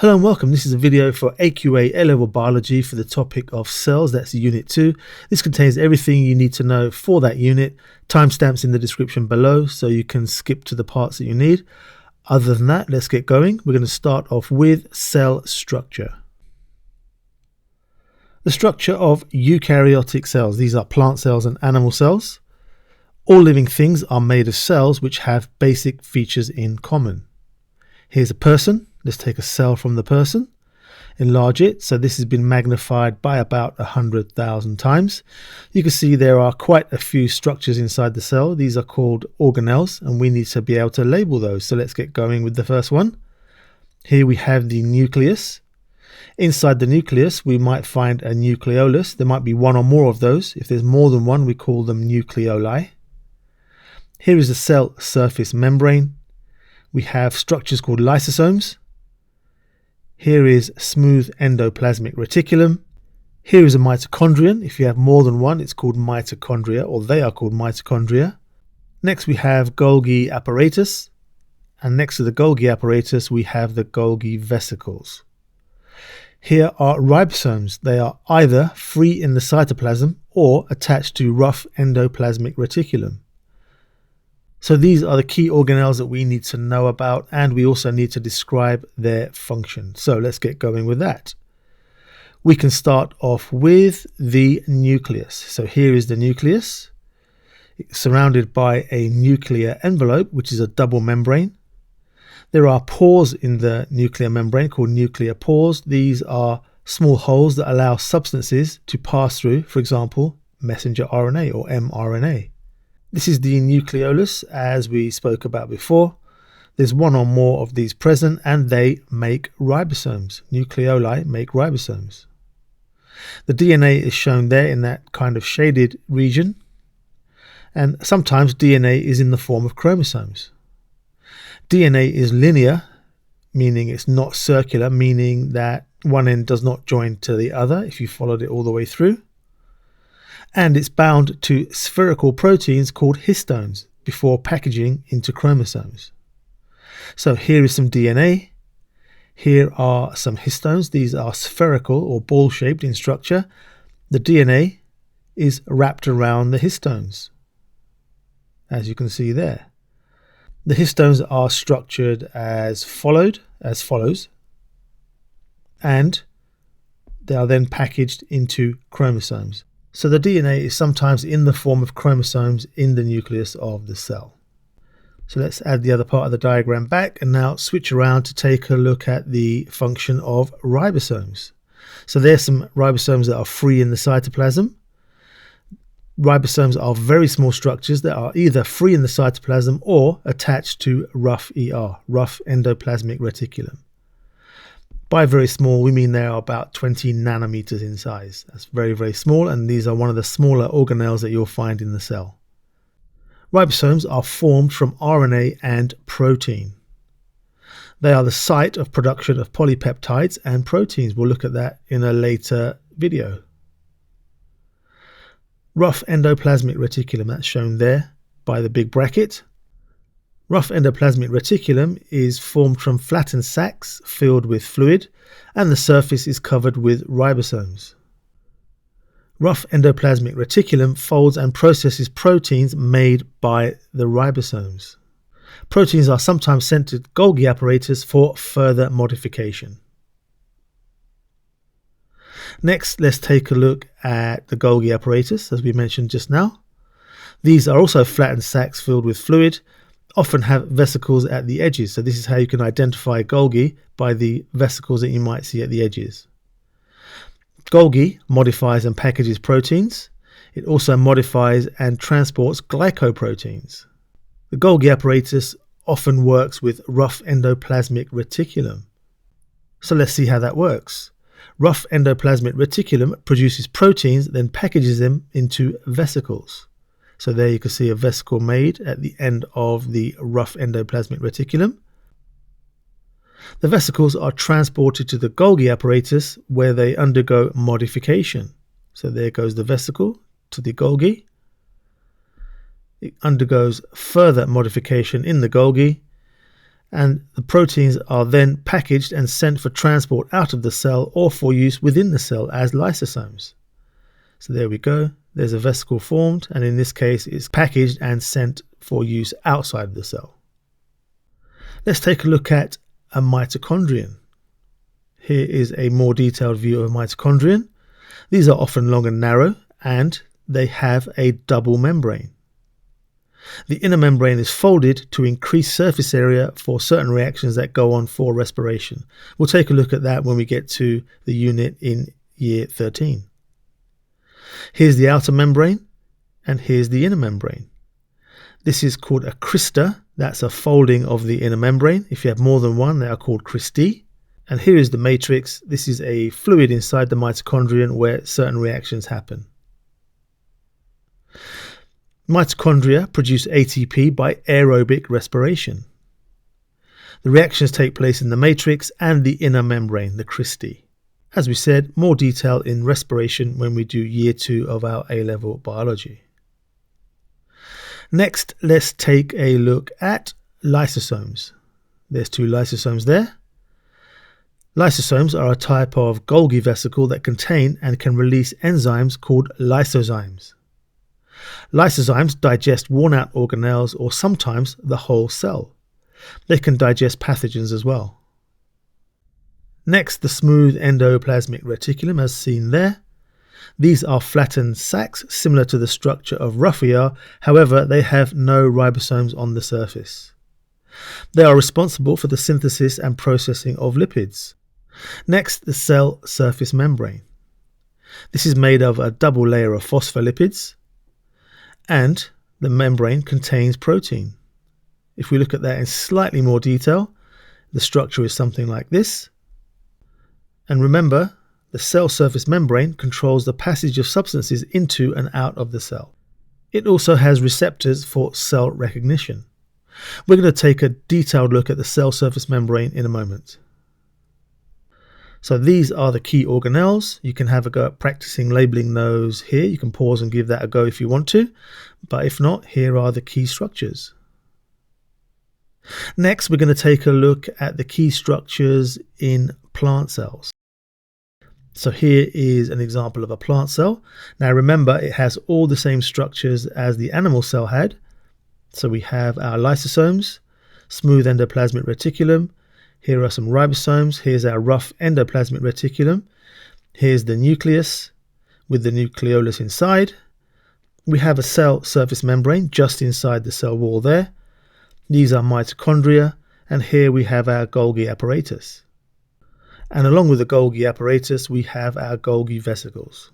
Hello and welcome. This is a video for AQA A-Level Biology for the topic of cells. That's Unit 2. This contains everything you need to know for that unit. Timestamps in the description below so you can skip to the parts that you need. Other than that, let's get going. We're going to start off with cell structure. The structure of eukaryotic cells. These are plant cells and animal cells. All living things are made of cells which have basic features in common. Here's a person. Let's take a cell from the person, enlarge it. So this has been magnified by about 100,000 times. You can see there are quite a few structures inside the cell. These are called organelles, and we need to be able to label those. So let's get going with the first one. Here we have the nucleus. Inside the nucleus, we might find a nucleolus. There might be one or more of those. If there's more than one, we call them nucleoli. Here is the cell surface membrane. We have structures called lysosomes. Here is smooth endoplasmic reticulum. Here is a mitochondrion. If you have more than one, it's called mitochondria, or they are called mitochondria. Next we have Golgi apparatus. And next to the Golgi apparatus, we have the Golgi vesicles. Here are ribosomes. They are either free in the cytoplasm or attached to rough endoplasmic reticulum. So these are the key organelles that we need to know about, and we also need to describe their function. So let's get going with that. We can start off with the nucleus. So here is the nucleus. It's surrounded by a nuclear envelope, which is a double membrane. There are pores in the nuclear membrane called nuclear pores. These are small holes that allow substances to pass through, for example, messenger RNA or mRNA. This is the nucleolus, as we spoke about before. There's one or more of these present, and they make ribosomes. Nucleoli make ribosomes. The DNA is shown there in that kind of shaded region, and sometimes DNA is in the form of chromosomes. DNA is linear, meaning it's not circular, meaning that one end does not join to the other if you followed it all the way through. And it's bound to spherical proteins called histones before packaging into chromosomes. So here is some DNA. Here are some histones. These are spherical or ball-shaped in structure. The DNA is wrapped around the histones, as you can see there. The histones are structured as follows, and they are then packaged into chromosomes. So the DNA is sometimes in the form of chromosomes in the nucleus of the cell. So let's add the other part of the diagram back and now switch around to take a look at the function of ribosomes. So there's some ribosomes that are free in the cytoplasm. Ribosomes are very small structures that are either free in the cytoplasm or attached to rough ER, rough endoplasmic reticulum. By very small, we mean they are about 20 nanometers in size. That's very, very small, and these are one of the smaller organelles that you'll find in the cell. Ribosomes are formed from RNA and protein. They are the site of production of polypeptides and proteins. We'll look at that in a later video. Rough endoplasmic reticulum, that's shown there by the big bracket. Rough endoplasmic reticulum is formed from flattened sacs filled with fluid, and the surface is covered with ribosomes. Rough endoplasmic reticulum folds and processes proteins made by the ribosomes. Proteins are sometimes sent to Golgi apparatus for further modification. Next, let's take a look at the Golgi apparatus, as we mentioned just now. These are also flattened sacs filled with fluid, often have vesicles at the edges. So this is how you can identify Golgi, by the vesicles that you might see at the edges. Golgi modifies and packages proteins. It also modifies and transports glycoproteins. The Golgi apparatus often works with rough endoplasmic reticulum. So let's see how that works. Rough endoplasmic reticulum produces proteins, then packages them into vesicles. So there you can see a vesicle made at the end of the rough endoplasmic reticulum. The vesicles are transported to the Golgi apparatus where they undergo modification. So there goes the vesicle to the Golgi. It undergoes further modification in the Golgi, And the proteins are then packaged and sent for transport out of the cell or for use within the cell as lysosomes. So there we go. There's a vesicle formed, and in this case it's packaged and sent for use outside of the cell. Let's take a look at a mitochondrion. Here is a more detailed view of a mitochondrion. These are often long and narrow, and they have a double membrane. The inner membrane is folded to increase surface area for certain reactions that go on for respiration. We'll take a look at that when we get to the unit in year 13. Here's the outer membrane, and here's the inner membrane. This is called a crista. That's a folding of the inner membrane. If you have more than one, they are called cristae. And here is the matrix. This is a fluid inside the mitochondrion where certain reactions happen. Mitochondria produce ATP by aerobic respiration. The reactions take place in the matrix and the inner membrane, the cristae. As we said, more detail in respiration when we do year 2 of our A-level biology. Next, let's take a look at lysosomes. There's 2 lysosomes there. Lysosomes are a type of Golgi vesicle that contain and can release enzymes called lysozymes. Lysozymes digest worn-out organelles or sometimes the whole cell. They can digest pathogens as well. Next, the smooth endoplasmic reticulum as seen there. These are flattened sacs similar to the structure of Raphia, however they have no ribosomes on the surface. They are responsible for the synthesis and processing of lipids. Next, the cell surface membrane. This is made of a double layer of phospholipids, and the membrane contains protein. If we look at that in slightly more detail, the structure is something like this. And remember, the cell surface membrane controls the passage of substances into and out of the cell. It also has receptors for cell recognition. We're going to take a detailed look at the cell surface membrane in a moment. So these are the key organelles. You can have a go at practicing labeling those here. You can pause and give that a go if you want to, but if not, here are the key structures. Next, we're going to take a look at the key structures in plant cells. So here is an example of a plant cell. Now remember, it has all the same structures as the animal cell had. So we have our lysosomes, smooth endoplasmic reticulum. Here are some ribosomes. Here's our rough endoplasmic reticulum. Here's the nucleus with the nucleolus inside. We have a cell surface membrane just inside the cell wall there. These are mitochondria, and here we have our Golgi apparatus. And along with the Golgi apparatus, we have our Golgi vesicles.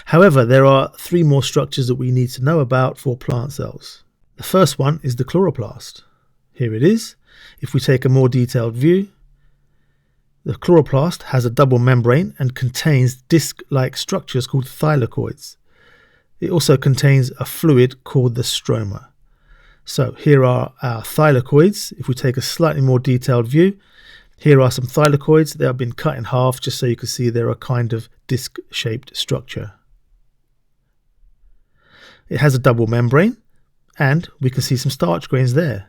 However, there are 3 more structures that we need to know about for plant cells. The first one is the chloroplast. Here it is. If we take a more detailed view, the chloroplast has a double membrane and contains disc-like structures called thylakoids. It also contains a fluid called the stroma. So here are our thylakoids. If we take a slightly more detailed view, here are some thylakoids. They have been cut in half just so you can see they're a kind of disc-shaped structure. It has a double membrane, and we can see some starch grains there.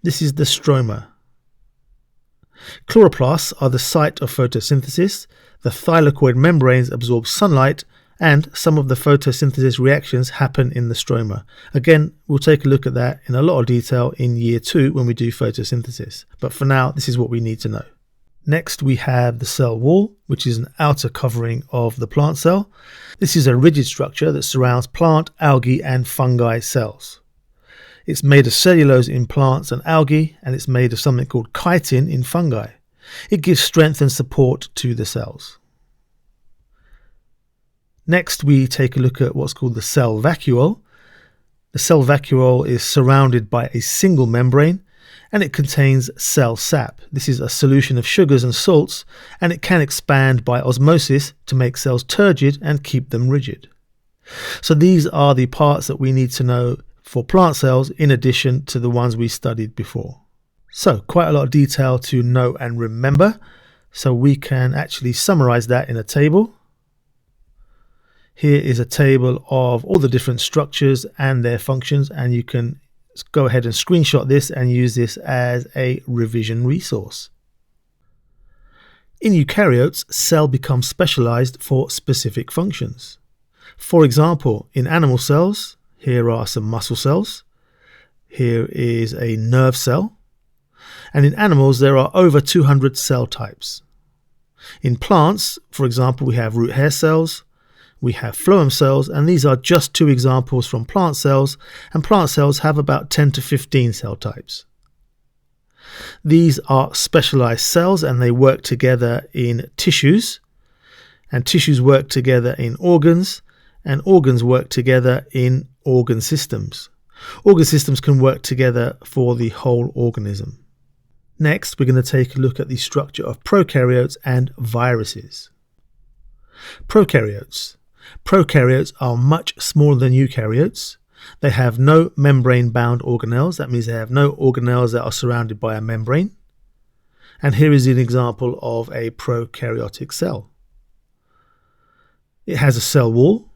This is the stroma. Chloroplasts are the site of photosynthesis. The thylakoid membranes absorb sunlight, and some of the photosynthesis reactions happen in the stroma. Again, we'll take a look at that in a lot of detail in year 2 when we do photosynthesis. But for now, this is what we need to know. Next, we have the cell wall, which is an outer covering of the plant cell. This is a rigid structure that surrounds plant, algae, and fungi cells. It's made of cellulose in plants and algae, and it's made of something called chitin in fungi. It gives strength and support to the cells. Next, we take a look at what's called the cell vacuole. The cell vacuole is surrounded by a single membrane, and it contains cell sap. This is a solution of sugars and salts, and it can expand by osmosis to make cells turgid and keep them rigid. So these are the parts that we need to know for plant cells in addition to the ones we studied before. So quite a lot of detail to know and remember. So we can actually summarize that in a table. Here is a table of all the different structures and their functions, and you can go ahead and screenshot this and use this as a revision resource. In eukaryotes, cell becomes specialized for specific functions. For example, in animal cells, here are some muscle cells. Here is a nerve cell. And in animals, there are over 200 cell types. In plants, for example, we have root hair cells, we have phloem cells, and these are just two examples from plant cells, and plant cells have about 10 to 15 cell types. These are specialized cells and they work together in tissues, and tissues work together in organs, and organs work together in organ systems. Organ systems can work together for the whole organism. Next, we're going to take a look at the structure of prokaryotes and viruses. Prokaryotes. Prokaryotes are much smaller than eukaryotes. They have no membrane-bound organelles. That means they have no organelles that are surrounded by a membrane. And here is an example of a prokaryotic cell. It has a cell wall.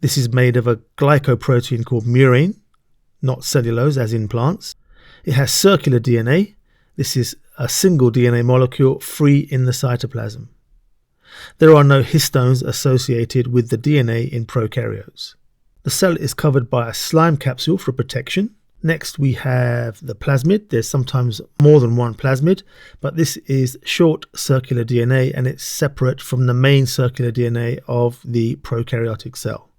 This is made of a glycoprotein called murine, not cellulose as in plants. It has circular DNA. This is a single DNA molecule free in the cytoplasm. There are no histones associated with the DNA in prokaryotes. The cell is covered by a slime capsule for protection. Next we have the plasmid. There's sometimes more than one plasmid, but this is short circular DNA and it's separate from the main circular DNA of the prokaryotic cell.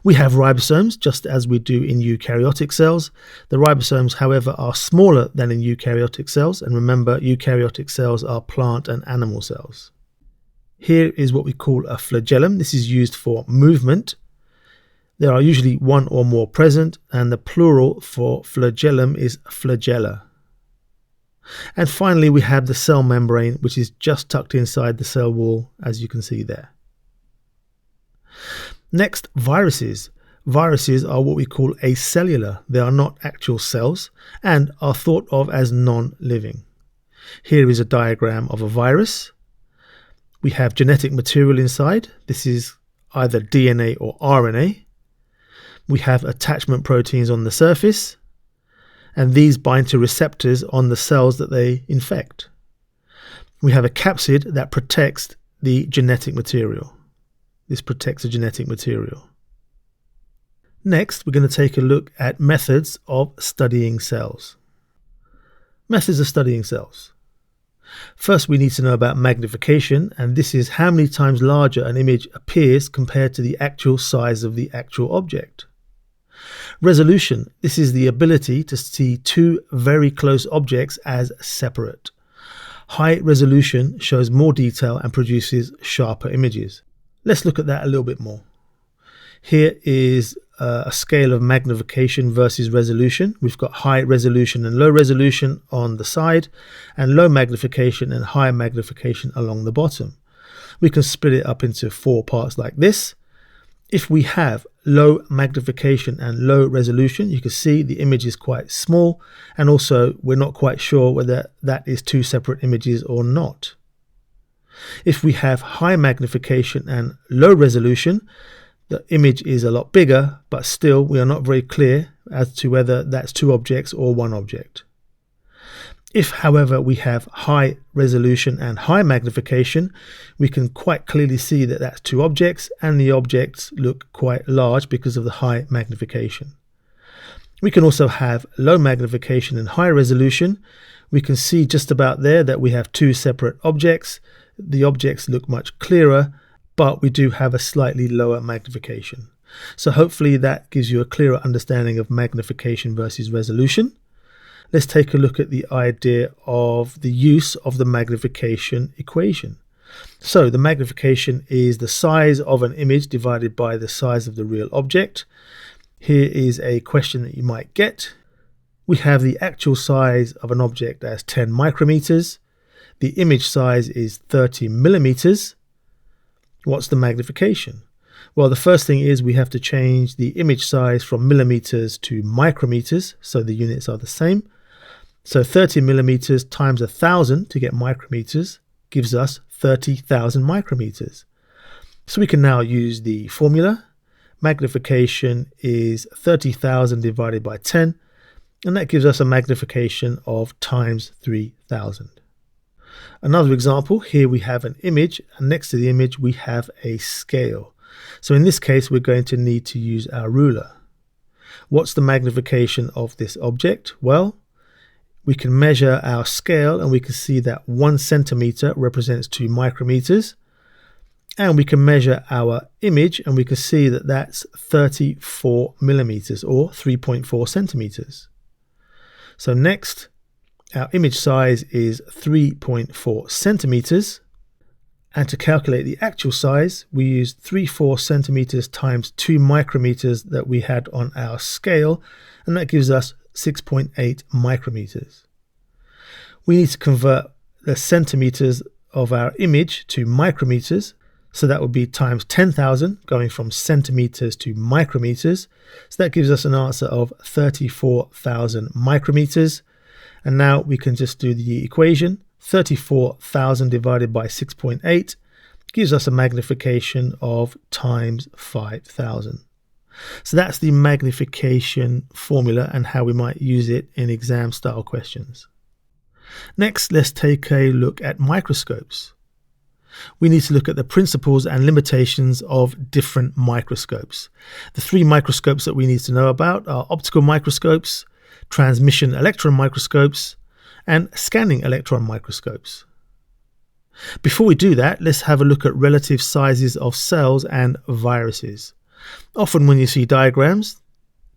We have ribosomes, just as we do in eukaryotic cells. The ribosomes, however, are smaller than in eukaryotic cells, and remember, eukaryotic cells are plant and animal cells. Here is what we call a flagellum. This is used for movement. There are usually one or more present, and the plural for flagellum is flagella. And finally, we have the cell membrane, which is just tucked inside the cell wall, as you can see there. Next, viruses. Viruses are what we call acellular. They are not actual cells and are thought of as non-living. Here is a diagram of a virus. We have genetic material inside. This is either DNA or RNA. We have attachment proteins on the surface, and these bind to receptors on the cells that they infect. We have a capsid that protects the genetic material. This protects the genetic material. Next, we're going to take a look at methods of studying cells. Methods of studying cells. First, we need to know about magnification, and this is how many times larger an image appears compared to the actual size of the actual object. Resolution. This is the ability to see two very close objects as separate. High resolution shows more detail and produces sharper images. Let's look at that a little bit more. Here is a scale of magnification versus resolution. We've got high resolution and low resolution on the side, and low magnification and high magnification along the bottom. We can split it up into 4 parts like this. If we have low magnification and low resolution, you can see the image is quite small, and also we're not quite sure whether that is 2 separate images or not. If we have high magnification and low resolution, the image is a lot bigger, but still we are not very clear as to whether that's 2 objects or 1 object. If, however, we have high resolution and high magnification, we can quite clearly see that that's 2 objects, and the objects look quite large because of the high magnification. We can also have low magnification and high resolution. We can see just about there that we have 2 separate objects. The objects look much clearer, but we do have a slightly lower magnification. So hopefully that gives you a clearer understanding of magnification versus resolution. Let's take a look at the idea of the use of the magnification equation. So the magnification is the size of an image divided by the size of the real object. Here is a question that you might get. We have the actual size of an object as 10 micrometers. The image size is 30 millimeters. What's the magnification? Well, the first thing is we have to change the image size from millimeters to micrometers, so the units are the same. So 30 millimeters times 1,000 to get micrometers gives us 30,000 micrometers. So we can now use the formula. Magnification is 30,000 divided by 10, and that gives us a magnification of times 3,000. Another example, here we have an image, and next to the image we have a scale. So in this case we're going to need to use our ruler. What's the magnification of this object? Well, we can measure our scale and we can see that 1 centimeter represents 2 micrometers. And we can measure our image and we can see that that's 34 millimeters or 3.4 centimeters. So next, our image size is 3.4 centimeters. And to calculate the actual size, we used 3.4 centimeters times 2 micrometers that we had on our scale, and that gives us 6.8 micrometers. We need to convert the centimeters of our image to micrometers, so that would be times 10,000, going from centimeters to micrometers. So that gives us an answer of 34,000 micrometers. And now we can just do the equation. 34,000 divided by 6.8 gives us a magnification of times 5,000. So that's the magnification formula and how we might use it in exam style questions. Next, let's take a look at microscopes. We need to look at the principles and limitations of different microscopes. The 3 microscopes that we need to know about are optical microscopes, transmission electron microscopes, and scanning electron microscopes. Before we do that, let's have a look at relative sizes of cells and viruses. Often when you see diagrams,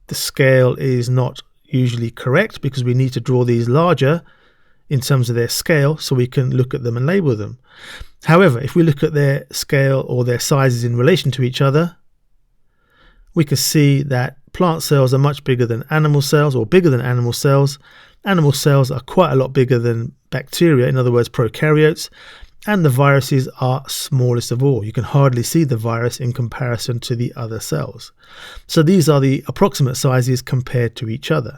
the scale is not usually correct because we need to draw these larger in terms of their scale so we can look at them and label them. However, if we look at their scale or their sizes in relation to each other, we can see that plant cells are much bigger than animal cells, or bigger than animal cells. Animal cells are quite a lot bigger than bacteria, in other words prokaryotes, and the viruses are smallest of all. You can hardly see the virus in comparison to the other cells. So these are the approximate sizes compared to each other.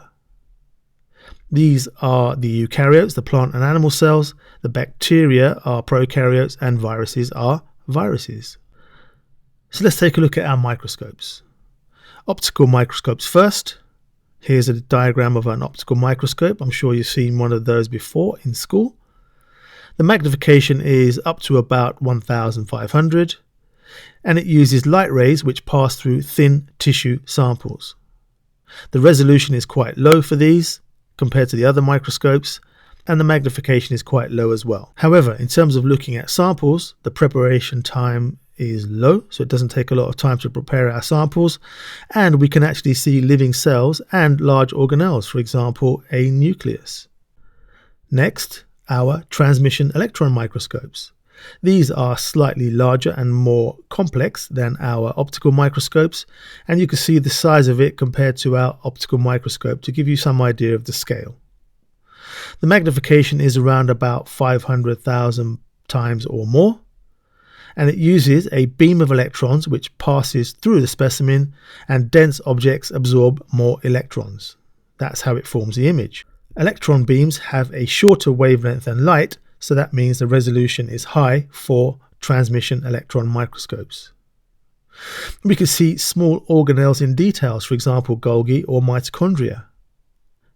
These are the eukaryotes, the plant and animal cells. The bacteria are prokaryotes and viruses are viruses. So let's take a look at our microscopes. Optical microscopes first. Here's a diagram of an optical microscope. I'm sure you've seen one of those before in school. The magnification is up to about 1500, and it uses light rays which pass through thin tissue samples. The resolution is quite low for these compared to the other microscopes, and the magnification is quite low as well. However, in terms of looking at samples, the preparation time is low, so it doesn't take a lot of time to prepare our samples, and we can actually see living cells and large organelles, for example, a nucleus. Next, our transmission electron microscopes. These are slightly larger and more complex than our optical microscopes, and you can see the size of it compared to our optical microscope to give you some idea of the scale. The magnification is around about 500,000 times or more, and it uses a beam of electrons which passes through the specimen, and dense objects absorb more electrons. That's how it forms the image. Electron beams have a shorter wavelength than light, so that means the resolution is high for transmission electron microscopes. We can see small organelles in details, for example Golgi or mitochondria.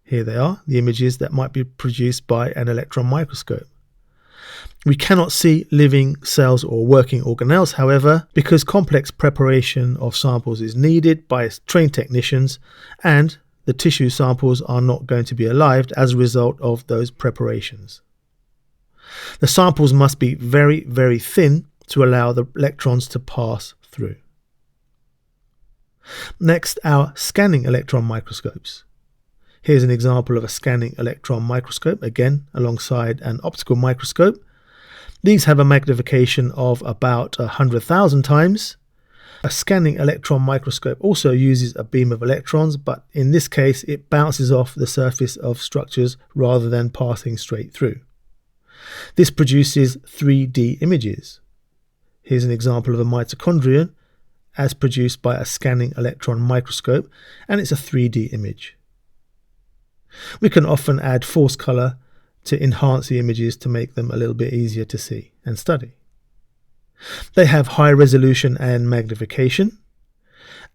Here they are, the images that might be produced by an electron microscope. We cannot see living cells or working organelles, however, because complex preparation of samples is needed by trained technicians, and the tissue samples are not going to be alive as a result of those preparations. The samples must be very, very thin to allow the electrons to pass through. Next, our scanning electron microscopes. Here's an example of a scanning electron microscope, again alongside an optical microscope. These have a magnification of about 100,000 times. A scanning electron microscope also uses a beam of electrons, but in this case it bounces off the surface of structures rather than passing straight through. This produces 3D images. Here's an example of a mitochondrion as produced by a scanning electron microscope, and it's a 3D image. We can often add false color to enhance the images to make them a little bit easier to see and study. They have high resolution and magnification,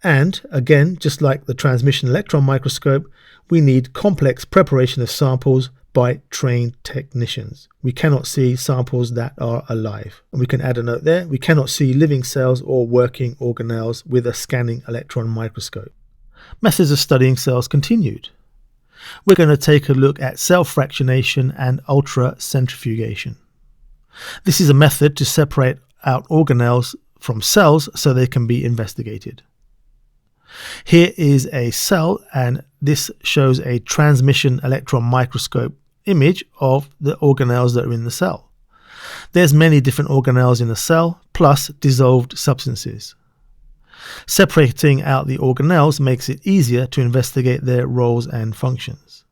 And again, just like the transmission electron microscope, we need complex preparation of samples by trained technicians. We cannot see samples that are alive. And we can add a note there, we cannot see living cells or working organelles with a scanning electron microscope. Methods of studying cells continued. We're going to take a look at cell fractionation and ultracentrifugation. This is a method to separate out organelles from cells so they can be investigated. Here is a cell, and this shows a transmission electron microscope image of the organelles that are in the cell. There's many different organelles in the cell, plus dissolved substances. Separating out the organelles makes it easier to investigate their roles and functions.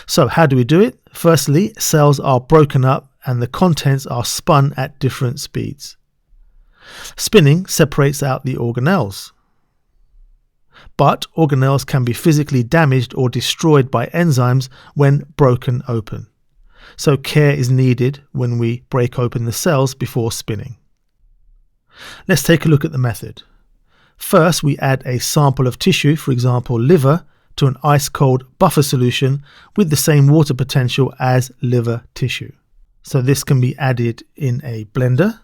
So how do we do it? Firstly, cells are broken up and the contents are spun at different speeds. Spinning separates out the organelles. But organelles can be physically damaged or destroyed by enzymes when broken open. So care is needed when we break open the cells before spinning. Let's take a look at the method. First, we add a sample of tissue, for example liver, to an ice-cold buffer solution with the same water potential as liver tissue. So this can be added in a blender.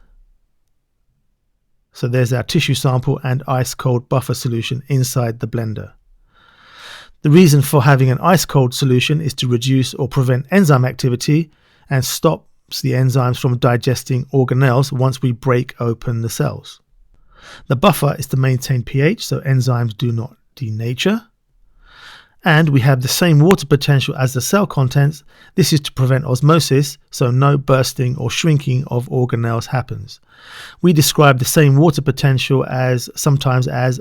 So there's our tissue sample and ice-cold buffer solution inside the blender. The reason for having an ice-cold solution is to reduce or prevent enzyme activity and stops the enzymes from digesting organelles once we break open the cells. The buffer is to maintain pH so enzymes do not denature. And we have the same water potential as the cell contents. This is to prevent osmosis, so no bursting or shrinking of organelles happens. We describe the same water potential as sometimes as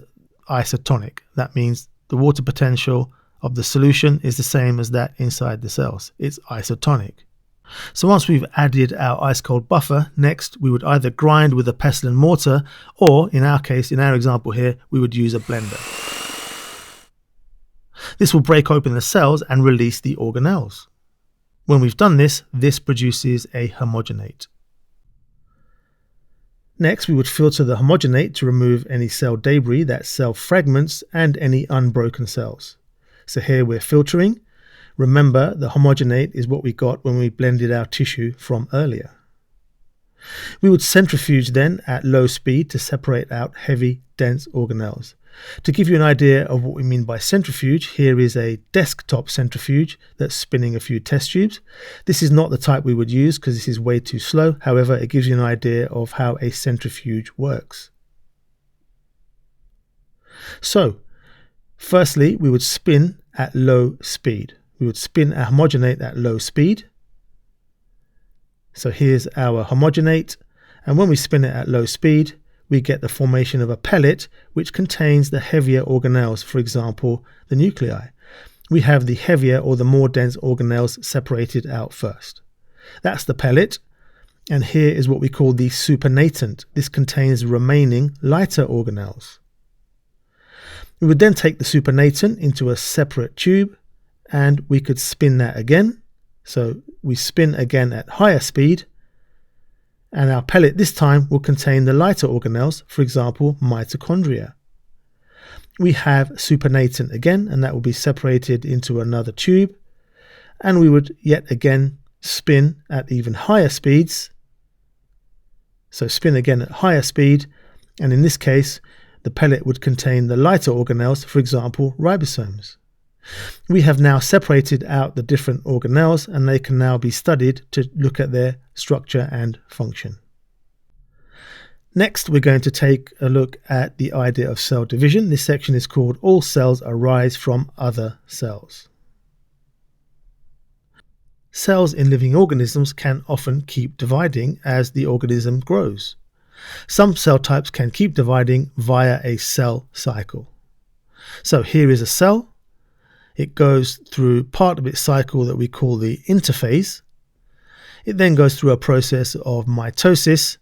isotonic. That means the water potential of the solution is the same as that inside the cells. It's isotonic. So once we've added our ice-cold buffer, next we would either grind with a pestle and mortar, or in our case, in our example here, we would use a blender. This will break open the cells and release the organelles. When we've done this, this produces a homogenate. Next, we would filter the homogenate to remove any cell debris, that's cell fragments, and any unbroken cells. So here we're filtering. Remember, the homogenate is what we got when we blended our tissue from earlier. We would centrifuge then at low speed to separate out heavy, dense organelles. To give you an idea of what we mean by centrifuge, here is a desktop centrifuge that's spinning a few test tubes. This is not the type we would use because this is way too slow. However, it gives you an idea of how a centrifuge works. So, firstly, we would spin at low speed. We would spin a homogenate at low speed. So here's our homogenate, and when we spin it at low speed, we get the formation of a pellet which contains the heavier organelles, for example, the nuclei. We have the heavier or the more dense organelles separated out first. That's the pellet, and here is what we call the supernatant. This contains the remaining lighter organelles. We would then take the supernatant into a separate tube, and we could spin that again. So we spin again at higher speed, and our pellet this time will contain the lighter organelles, for example, mitochondria. We have supernatant again, and that will be separated into another tube, and we would yet again spin at even higher speeds. So spin again at higher speed, and in this case, the pellet would contain the lighter organelles, for example, ribosomes. We have now separated out the different organelles, and they can now be studied to look at their structure and function. Next, we're going to take a look at the idea of cell division. This section is called All Cells Arise from Other Cells. Cells in living organisms can often keep dividing as the organism grows. Some cell types can keep dividing via a cell cycle. So here is a cell. It goes through part of its cycle that we call the interphase. It then goes through a process of mitosis,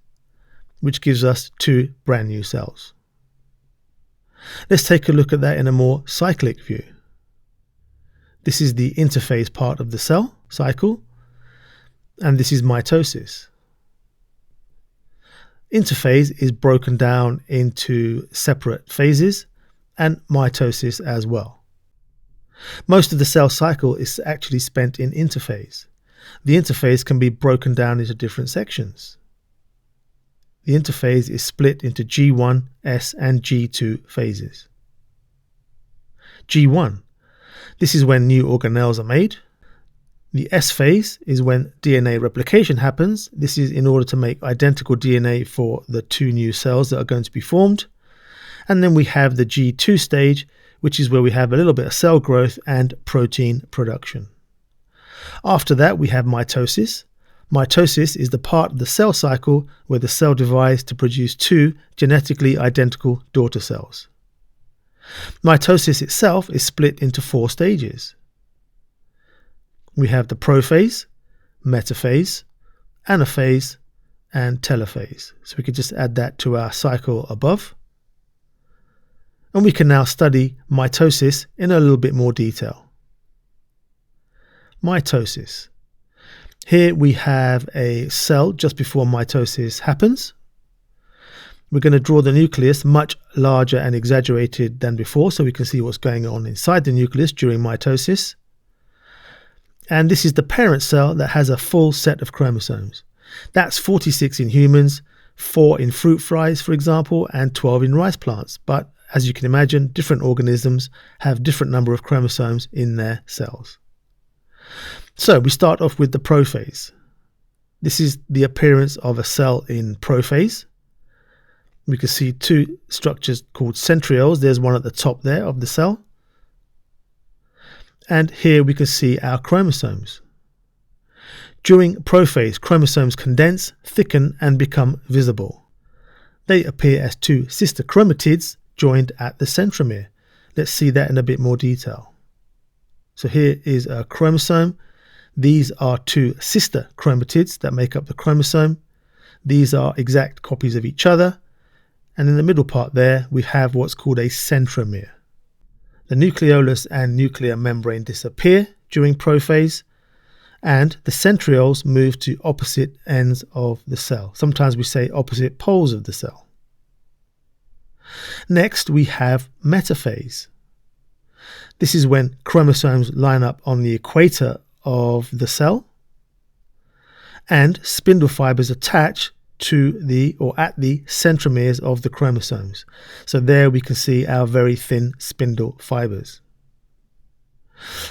which gives us 2 brand new cells. Let's take a look at that in a more cyclic view. This is the interphase part of the cell cycle, and this is mitosis. Interphase is broken down into separate phases, and mitosis as well. Most of the cell cycle is actually spent in interphase. The interphase can be broken down into different sections. The interphase is split into G1, S, and G2 phases. G1. This is when new organelles are made. The S phase is when DNA replication happens. This is in order to make identical DNA for the two new cells that are going to be formed. And then we have the G2 stage, which is where we have a little bit of cell growth and protein production. After that, we have mitosis. Mitosis is the part of the cell cycle where the cell divides to produce two genetically identical daughter cells. Mitosis itself is split into 4 stages. We have the prophase, metaphase, anaphase, and telophase. So we could just add that to our cycle above. And we can now study mitosis in a little bit more detail. Mitosis. Here we have a cell just before mitosis happens. We're going to draw the nucleus much larger and exaggerated than before so we can see what's going on inside the nucleus during mitosis. And this is the parent cell that has a full set of chromosomes. That's 46 in humans, 4 in fruit flies, for example, and 12 in rice plants. But as you can imagine, different organisms have different number of chromosomes in their cells. So we start off with the prophase. This is the appearance of a cell in prophase. We can see 2 structures called centrioles. There's one at the top there of the cell. And here we can see our chromosomes. During prophase, chromosomes condense, thicken, and become visible. They appear as 2 sister chromatids joined at the centromere. Let's see that in a bit more detail. So here is a chromosome. These are 2 sister chromatids that make up the chromosome. These are exact copies of each other. And in the middle part there, we have what's called a centromere. The nucleolus and nuclear membrane disappear during prophase, and the centrioles move to opposite ends of the cell. Sometimes we say opposite poles of the cell. Next, we have metaphase. This is when chromosomes line up on the equator of the cell, and spindle fibers attach to the or at the centromeres of the chromosomes. So there we can see our very thin spindle fibers.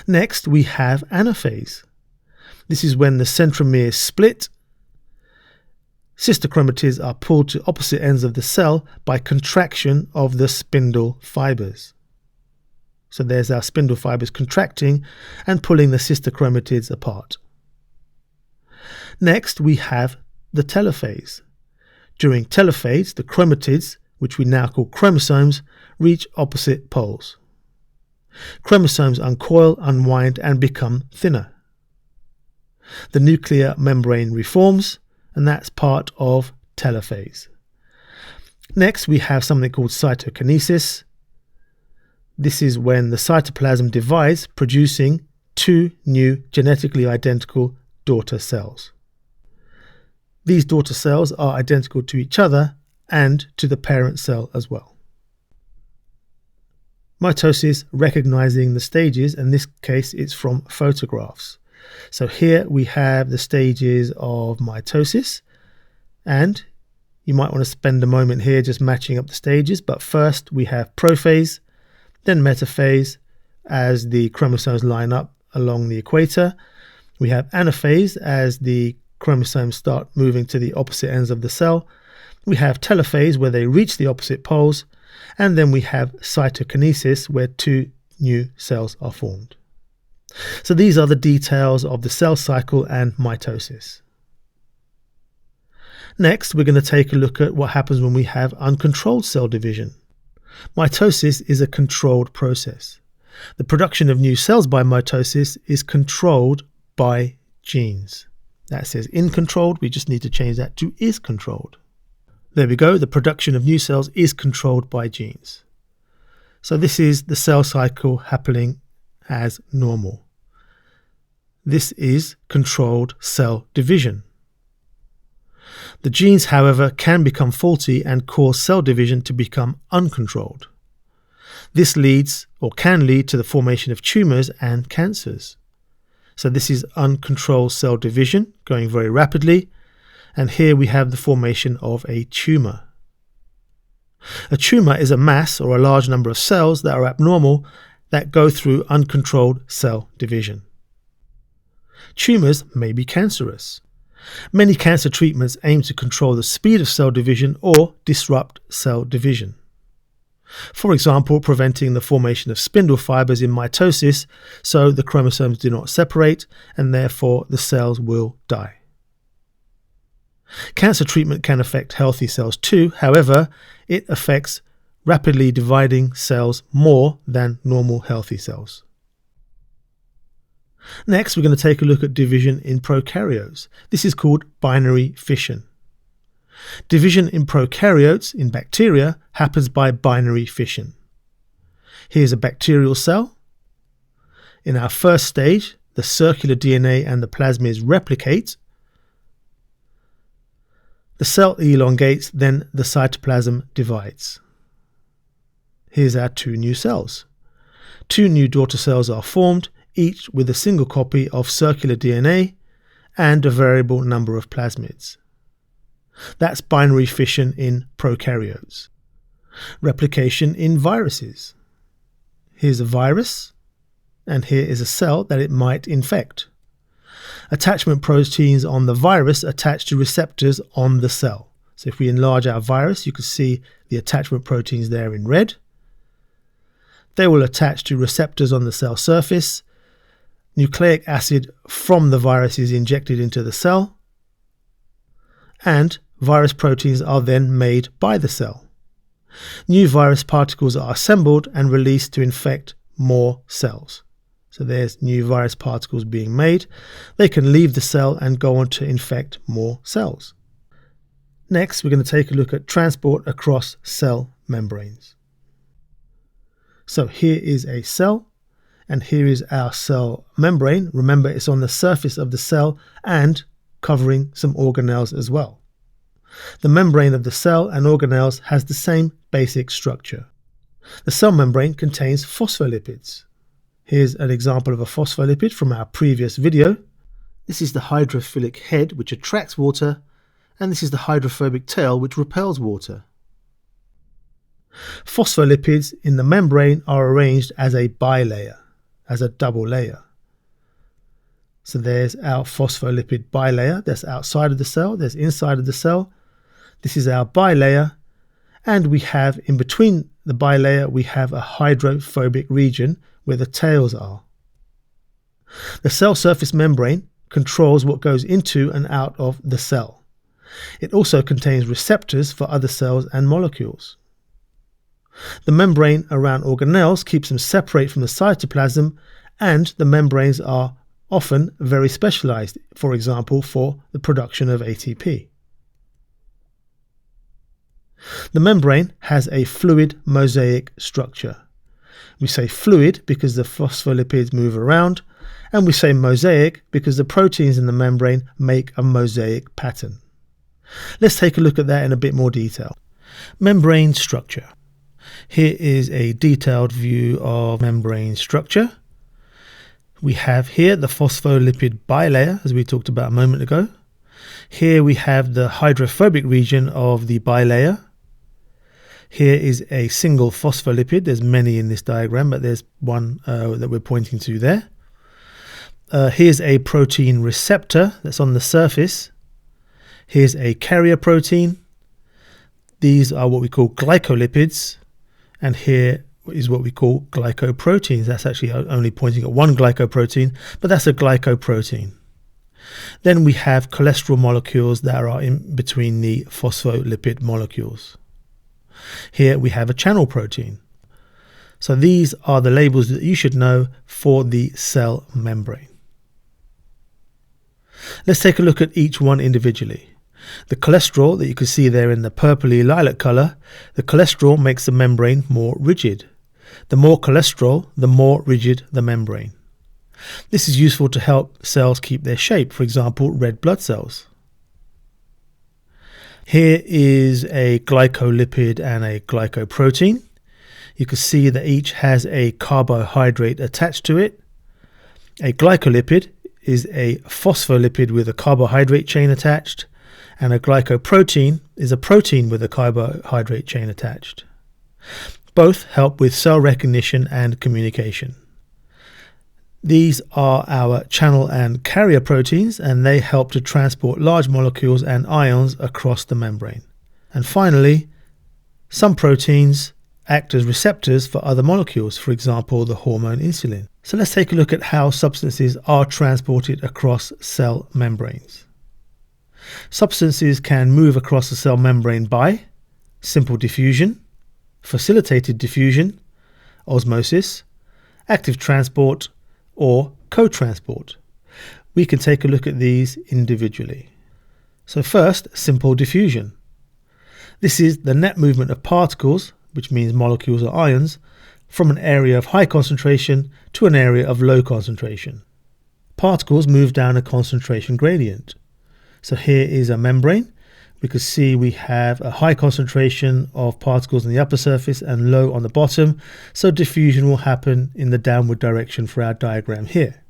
Next, we have anaphase. This is when the centromeres split. Sister chromatids are pulled to opposite ends of the cell by contraction of the spindle fibers. So there's our spindle fibers contracting and pulling the sister chromatids apart. Next, we have the telophase. During telophase, the chromatids, which we now call chromosomes, reach opposite poles. Chromosomes uncoil, unwind, and become thinner. The nuclear membrane reforms, and that's part of telophase. Next, we have something called cytokinesis. This is when the cytoplasm divides, producing 2 new genetically identical daughter cells. These daughter cells are identical to each other and to the parent cell as well. Mitosis, recognizing the stages, in this case it's from photographs. So here we have the stages of mitosis, and you might want to spend a moment here just matching up the stages, but first we have prophase, then metaphase as the chromosomes line up along the equator. We have anaphase as the chromosomes start moving to the opposite ends of the cell. We have telophase where they reach the opposite poles, and then we have cytokinesis where 2 new cells are formed. So these are the details of the cell cycle and mitosis. Next, we're going to take a look at what happens when we have uncontrolled cell division. Mitosis is a controlled process. The production of new cells by mitosis is controlled by genes. That says in controlled, we just need to change that to is controlled. There we go, the production of new cells is controlled by genes. So this is the cell cycle happening as normal. This is controlled cell division. The genes, however, can become faulty and cause cell division to become uncontrolled. This leads or can lead to the formation of tumours and cancers. So this is uncontrolled cell division going very rapidly, and here we have the formation of a tumour. A tumour is a mass or a large number of cells that are abnormal that go through uncontrolled cell division. Tumours may be cancerous. Many cancer treatments aim to control the speed of cell division or disrupt cell division. For example, preventing the formation of spindle fibers in mitosis so the chromosomes do not separate and therefore the cells will die. Cancer treatment can affect healthy cells too, however, it affects rapidly dividing cells more than normal healthy cells. Next, we're going to take a look at division in prokaryotes. This is called binary fission. Division in prokaryotes, in bacteria, happens by binary fission. Here's a bacterial cell. In our first stage, the circular DNA and the plasmids replicate. The cell elongates, then the cytoplasm divides. Here's our two new cells. Two new daughter cells are formed, each with a single copy of circular DNA and a variable number of plasmids. That's binary fission in prokaryotes. Replication in viruses. Here's a virus, and here is a cell that it might infect. Attachment proteins on the virus attach to receptors on the cell. So if we enlarge our virus, you can see the attachment proteins there in red. They will attach to receptors on the cell surface. Nucleic acid from the virus is injected into the cell, and virus proteins are then made by the cell. New virus particles are assembled and released to infect more cells. So there's new virus particles being made. They can leave the cell and go on to infect more cells. Next, we're going to take a look at transport across cell membranes. So here is a cell, and here is our cell membrane. Remember, it's on the surface of the cell and covering some organelles as well. The membrane of the cell and organelles has the same basic structure. The cell membrane contains phospholipids. Here's an example of a phospholipid from our previous video. This is the hydrophilic head, which attracts water, and this is the hydrophobic tail, which repels water. Phospholipids in the membrane are arranged as a bilayer, as a double layer. So there's our phospholipid bilayer. That's outside of the cell. There's inside of the cell. This is our bilayer. And we have, in between the bilayer, we have a hydrophobic region where the tails are. The cell surface membrane controls what goes into and out of the cell. It also contains receptors for other cells and molecules. The membrane around organelles keeps them separate from the cytoplasm, and the membranes are often very specialized, for example, for the production of ATP. The membrane has a fluid mosaic structure. We say fluid because the phospholipids move around, and we say mosaic because the proteins in the membrane make a mosaic pattern. Let's take a look at that in a bit more detail. Membrane structure. Here is a detailed view of membrane structure. We have here the phospholipid bilayer, as we talked about a moment ago. Here we have the hydrophobic region of the bilayer. Here is a single phospholipid. There's many in this diagram, but there's one that we're pointing to there. Here's a protein receptor that's on the surface. Here's a carrier protein. These are what we call glycolipids. And here is what we call glycoproteins. That's actually only pointing at one glycoprotein, but that's a glycoprotein. Then we have cholesterol molecules that are in between the phospholipid molecules. Here we have a channel protein. So these are the labels that you should know for the cell membrane. Let's take a look at each one individually. The cholesterol that you can see there in the purpley lilac color, the cholesterol makes the membrane more rigid. The more cholesterol, the more rigid the membrane. This is useful to help cells keep their shape, for example, red blood cells. Here is a glycolipid and a glycoprotein. You can see that each has a carbohydrate attached to it. A glycolipid is a phospholipid with a carbohydrate chain attached, and a glycoprotein is a protein with a carbohydrate chain attached. Both help with cell recognition and communication. These are our channel and carrier proteins, and they help to transport large molecules and ions across the membrane. And finally, some proteins act as receptors for other molecules, for example, the hormone insulin. So let's take a look at how substances are transported across cell membranes. Substances can move across the cell membrane by simple diffusion, facilitated diffusion, osmosis, active transport, or co-transport. We can take a look at these individually. So first, simple diffusion. This is the net movement of particles, which means molecules or ions, from an area of high concentration to an area of low concentration. Particles move down a concentration gradient. So here is a membrane. We can see we have a high concentration of particles on the upper surface and low on the bottom, so diffusion will happen in the downward direction for our diagram here.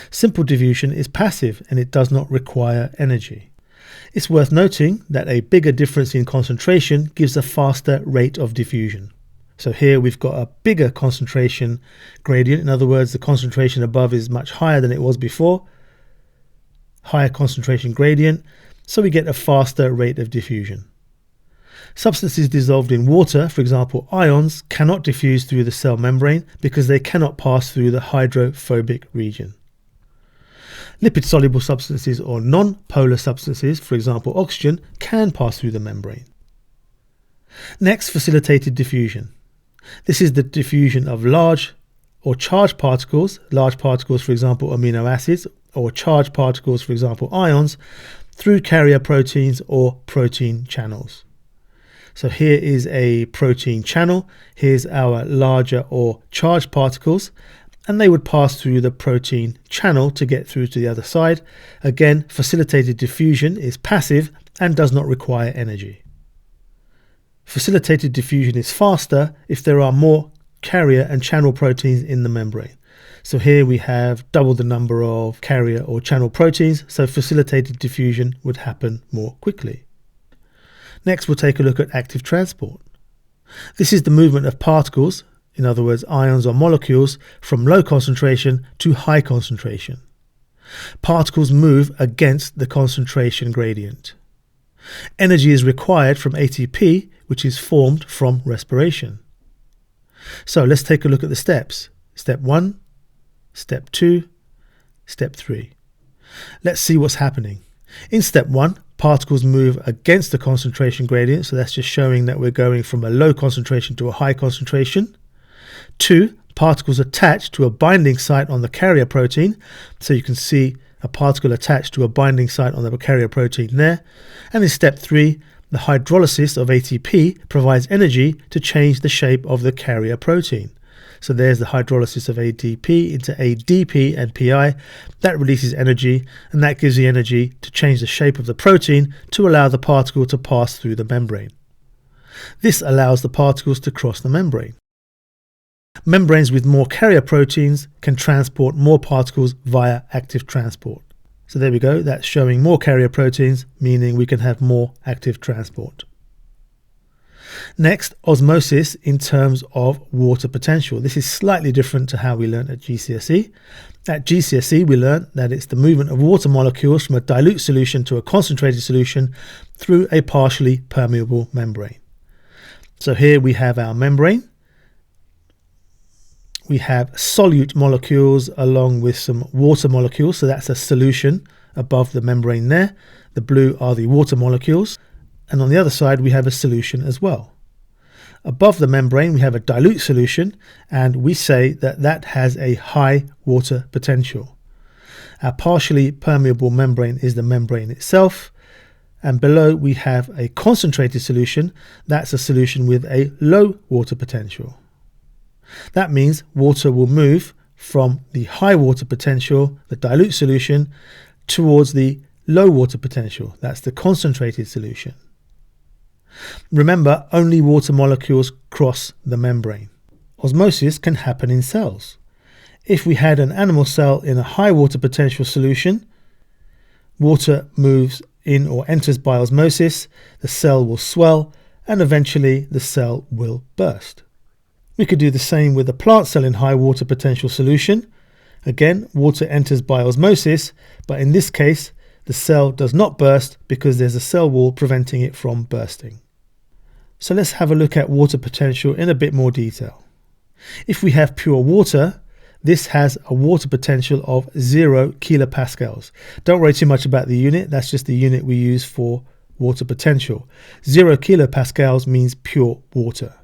Simple diffusion is passive and it does not require energy. It's worth noting that a bigger difference in concentration gives a faster rate of diffusion. So here we've got a bigger concentration gradient. In other words, the concentration above is much higher than it was before. Higher concentration gradient. So we get a faster rate of diffusion. Substances dissolved in water, for example ions, cannot diffuse through the cell membrane because they cannot pass through the hydrophobic region. Lipid-soluble substances or non-polar substances, for example oxygen, can pass through the membrane. Next, facilitated diffusion. This is the diffusion of large or charged particles, for example amino acids, or charged particles, for example ions, through carrier proteins or protein channels. So here is a protein channel. Here's our larger or charged particles, and they would pass through the protein channel to get through to the other side. Again, facilitated diffusion is passive and does not require energy. Facilitated diffusion is faster if there are more carrier and channel proteins in the membrane. So here we have double the number of carrier or channel proteins, so facilitated diffusion would happen more quickly. Next, we'll take a look at active transport. This is the movement of particles, in other words ions or molecules, from low concentration to high concentration. Particles move against the concentration gradient. Energy is required from ATP, which is formed from respiration. So let's take a look at the steps. Step 1, Step 2, Step 3. Let's see what's happening. In Step 1, particles move against the concentration gradient, so that's just showing that we're going from a low concentration to a high concentration. 2, particles attach to a binding site on the carrier protein, so you can see a particle attached to a binding site on the carrier protein there. And in Step 3, the hydrolysis of ATP provides energy to change the shape of the carrier protein. So there's the hydrolysis of ATP into ADP and PI. That releases energy, and that gives the energy to change the shape of the protein to allow the particle to pass through the membrane. This allows the particles to cross the membrane. Membranes with more carrier proteins can transport more particles via active transport. So there we go, that's showing more carrier proteins, meaning we can have more active transport. Next, osmosis in terms of water potential. This is slightly different to how we learned at GCSE. At GCSE, we learned that it's the movement of water molecules from a dilute solution to a concentrated solution through a partially permeable membrane. So here we have our membrane. We have solute molecules along with some water molecules, so that's a solution above the membrane there. The blue are the water molecules, and on the other side we have a solution as well. Above the membrane we have a dilute solution, and we say that that has a high water potential. Our partially permeable membrane is the membrane itself, and below we have a concentrated solution. That's a solution with a low water potential. That means water will move from the high water potential, the dilute solution, towards the low water potential, that's the concentrated solution. Remember, only water molecules cross the membrane. Osmosis can happen in cells. If we had an animal cell in a high water potential solution, water moves in or enters by osmosis, the cell will swell, and eventually the cell will burst. We could do the same with a plant cell in high water potential solution. Again, water enters by osmosis, but in this case, the cell does not burst because there's a cell wall preventing it from bursting. So let's have a look at water potential in a bit more detail. If we have pure water, this has a water potential of 0 kilopascals. Don't worry too much about the unit, that's just the unit we use for water potential. 0 kilopascals means pure water.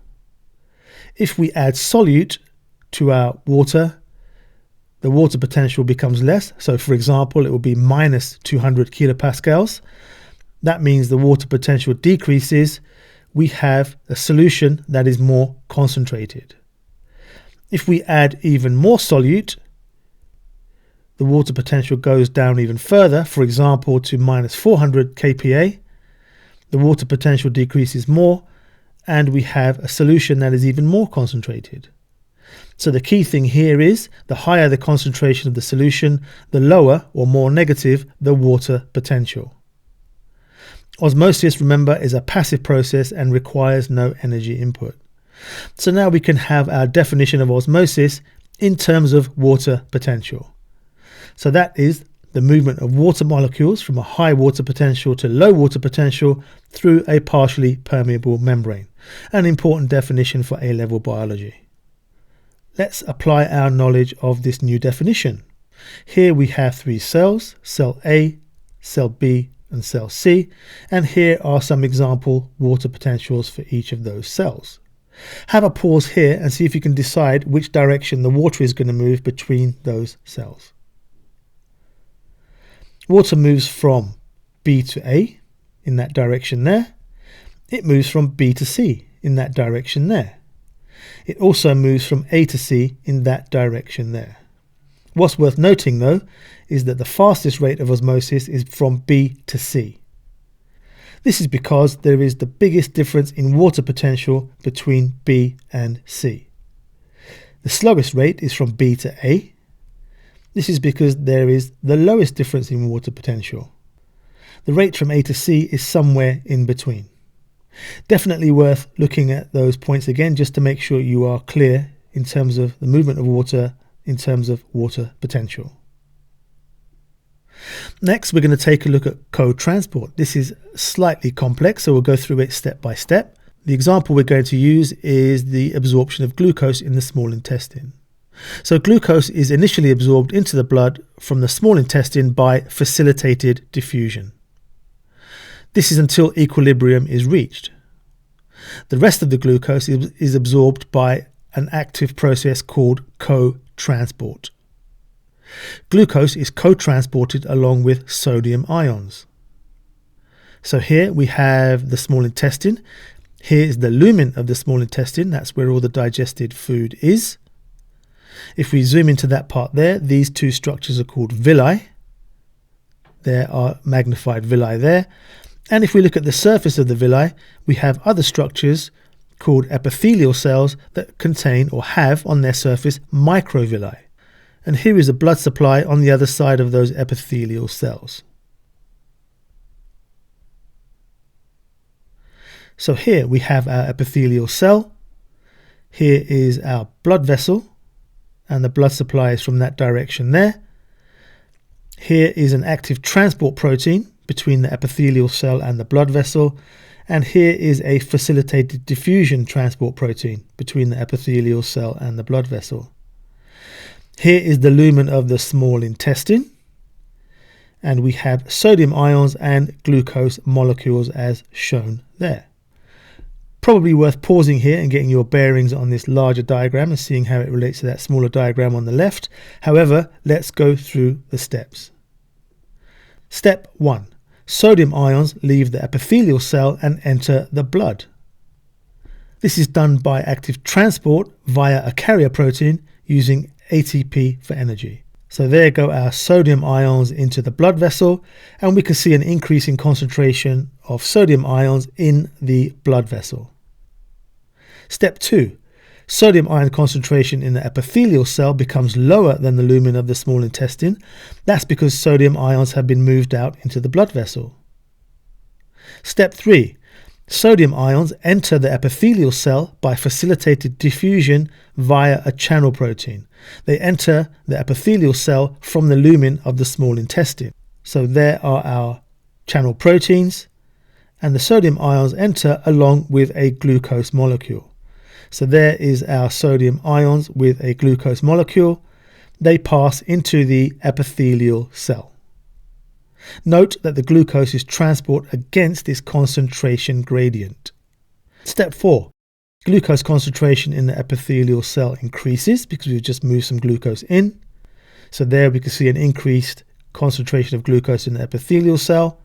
If we add solute to our water, the water potential becomes less. So for example, it will be minus 200 kilopascals. That means the water potential decreases. We have a solution that is more concentrated. If we add even more solute, the water potential goes down even further, for example to minus 400 kPa. The water potential decreases more, and we have a solution that is even more concentrated. So the key thing here is the higher the concentration of the solution, the lower or more negative the water potential. Osmosis, remember, is a passive process and requires no energy input. So now we can have our definition of osmosis in terms of water potential. So that is the movement of water molecules from a high water potential to low water potential through a partially permeable membrane. An important definition for A-level biology. Let's apply our knowledge of this new definition. Here we have 3 cells, cell A, cell B, and cell C, and here are some example water potentials for each of those cells. Have a pause here and see if you can decide which direction the water is going to move between those cells. Water moves from B to A in that direction there. It moves from B to C in that direction there. It also moves from A to C in that direction there. What's worth noting though is that the fastest rate of osmosis is from B to C. This is because there is the biggest difference in water potential between B and C. The slowest rate is from B to A. This is because there is the lowest difference in water potential. The rate from A to C is somewhere in between. Definitely worth looking at those points again just to make sure you are clear in terms of the movement of water in terms of water potential. Next, we're going to take a look at co-transport. This is slightly complex, so we'll go through it step by step. The example we're going to use is the absorption of glucose in the small intestine. So glucose is initially absorbed into the blood from the small intestine by facilitated diffusion. This is until equilibrium is reached. The rest of the glucose is absorbed by an active process called co-transport. Glucose is co-transported along with sodium ions. So here we have the small intestine. Here is the lumen of the small intestine. That's where all the digested food is. If we zoom into that part there, these 2 structures are called villi. There are magnified villi there. And if we look at the surface of the villi, we have other structures called epithelial cells that contain or have on their surface microvilli. And here is a blood supply on the other side of those epithelial cells. So here we have our epithelial cell. Here is our blood vessel, and the blood supply is from that direction there. Here is an active transport protein between the epithelial cell and the blood vessel, and here is a facilitated diffusion transport protein between the epithelial cell and the blood vessel. Here is the lumen of the small intestine, and we have sodium ions and glucose molecules as shown there. Probably worth pausing here and getting your bearings on this larger diagram and seeing how it relates to that smaller diagram on the left. However, let's go through the steps. Step 1. Sodium ions leave the epithelial cell and enter the blood. This is done by active transport via a carrier protein using ATP for energy. So there go our sodium ions into the blood vessel, and we can see an increase in concentration of sodium ions in the blood vessel. Step 2. Sodium ion concentration in the epithelial cell becomes lower than the lumen of the small intestine. That's because sodium ions have been moved out into the blood vessel. Step 3. Sodium ions enter the epithelial cell by facilitated diffusion via a channel protein. They enter the epithelial cell from the lumen of the small intestine. So there are our channel proteins, and the sodium ions enter along with a glucose molecule. So there is our sodium ions with a glucose molecule. They pass into the epithelial cell. Note that the glucose is transport against this concentration gradient. Step 4. Glucose concentration in the epithelial cell increases because we've just moved some glucose in. So there we can see an increased concentration of glucose in the epithelial cell.